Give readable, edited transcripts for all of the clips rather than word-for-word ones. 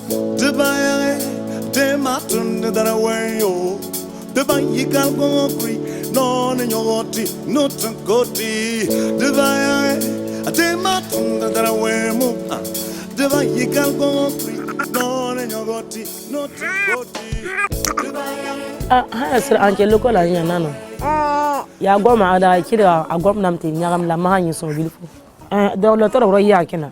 de baye de matun de darawayo de bayi kalgo kri non nyoti not koti de baye de matun de darawemo de bayi kalgo kri non nyoti not koti de baye ha sir angelo ko la nyana no ya goma da kira agom namti nyagam la mahanyi so bilfo da lo toro ro ya kina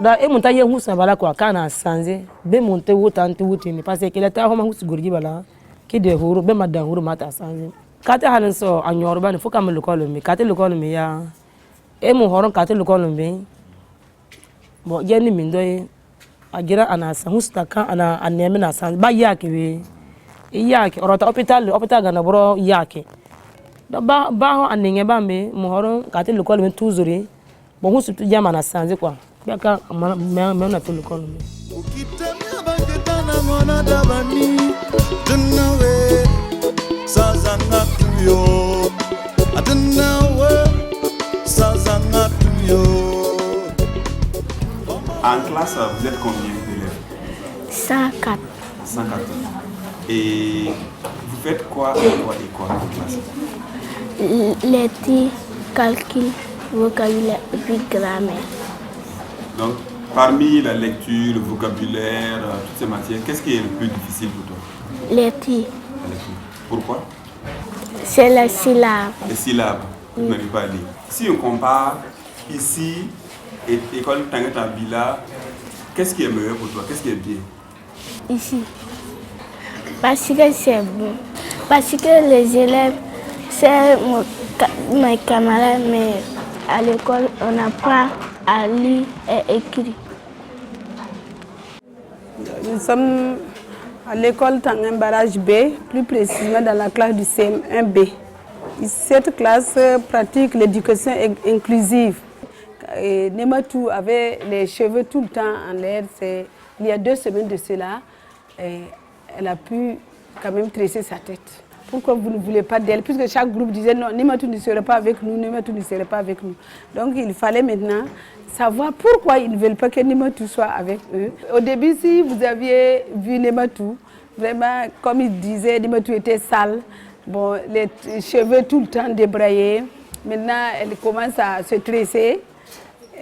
da e munta ye husa bala ko kana sanze be munte wutanti wutini parce que la ta homa husu gorgi bala ki de huru be madan huru mata sanze kata halin so anyor bani fuka mu lokolo mi kata lokolo mi ya e mu horon kata lokolo mi bo jeni min doy agira ana san husta kan ana anemi na san ba yake we yake orota hospital gana bro yake da ba ho aninge ba me mu horon kata lokolo mi tuzuri bo husu tu jama na sanze kwa Baka me to lokolo me ukitemia bangetana mwana dabani tunawe sazanga tuyo atunawe sazanga tuyo. En classe, vous êtes combien d'élèves? 104. 104. Et vous faites quoi en classe? Lettres, calcul, vocabulaire et puis grammaire. Donc, parmi la lecture, le vocabulaire, toutes ces matières, qu'est-ce qui est le plus difficile pour toi? Lettres. Pourquoi? C'est la syllabe. Les syllabes, vous n'arrivez pas à lire. Si on compare ici et l'école Tangata Bila, qu'est-ce qui est meilleur pour toi? Qu'est-ce qui est bien? Ici. Parce que c'est bon. Parce que les élèves, c'est mes camarades, mais à l'école, on apprend à lire et écrire. Nous sommes à l'école Tanguin Barrage B, plus précisément dans la classe du CM1B. Cette classe pratique l'éducation inclusive. Nematou avait les cheveux tout le temps en l'air. Il y a 2 semaines de cela, elle a pu quand même tresser sa tête. Pourquoi vous ne voulez pas d'elle? Puisque chaque groupe disait non, Nematou ne serait pas avec nous, Nematou ne serait pas avec nous. Donc il fallait maintenant savoir pourquoi ils ne veulent pas que Nematou soit avec eux. Au début, si vous aviez vu Nematou, vraiment, comme il disait, Nematou était sale, bon, les cheveux tout le temps débraillés. Maintenant, elle commence à se tresser.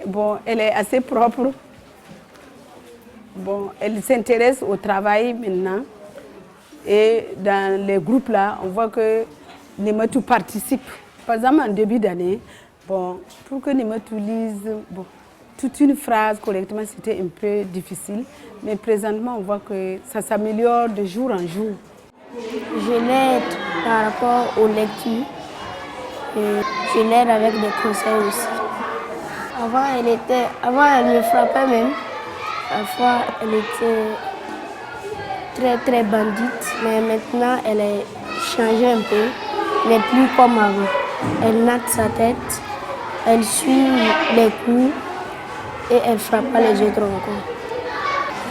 Bon, elle est assez propre. Bon, elle s'intéresse au travail maintenant. Et dans les groupes là, on voit que Nematou participe. Par exemple, en début d'année, bon, pour que Nematou lise bon, toute une phrase correctement, c'était un peu difficile. Mais présentement, on voit que ça s'améliore de jour en jour. Je l'aide par rapport aux lectures. Et je l'aide avec des conseils aussi. Avant, elle me frappait même. Parfois, elle était très bandite, mais maintenant elle a changé un peu, mais plus comme avant. Elle natte sa tête, elle suit les coups et elle frappe pas les autres encore.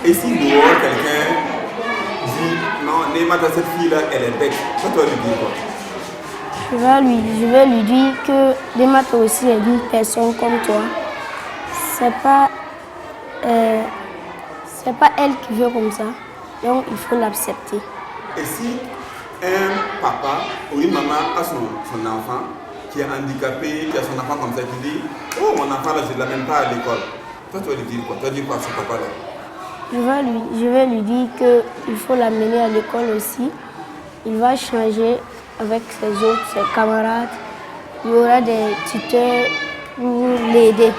Et si dehors quelqu'un dit non, Nematou, cette fille-là, elle est bête, ça doit lui dire quoi? Je vais lui dire que Nematou aussi est une personne comme toi. C'est pas elle qui veut comme ça. Donc, il faut l'accepter. Et si un papa ou une maman a son enfant qui est handicapé, qui a son enfant comme ça, qui dit « Oh, mon enfant, là, je ne l'amène pas à l'école », toi, tu vas lui dire quoi? Tu vas dire quoi à ce papa-là? Je vais lui dire qu'il faut l'amener à l'école aussi. Il va changer avec ses camarades. Il y aura des tuteurs pour l'aider.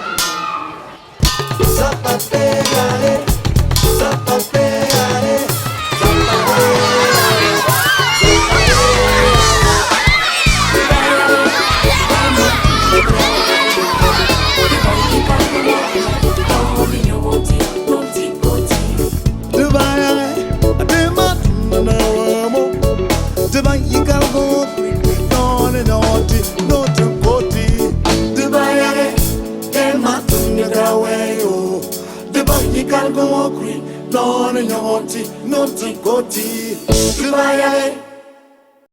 Don't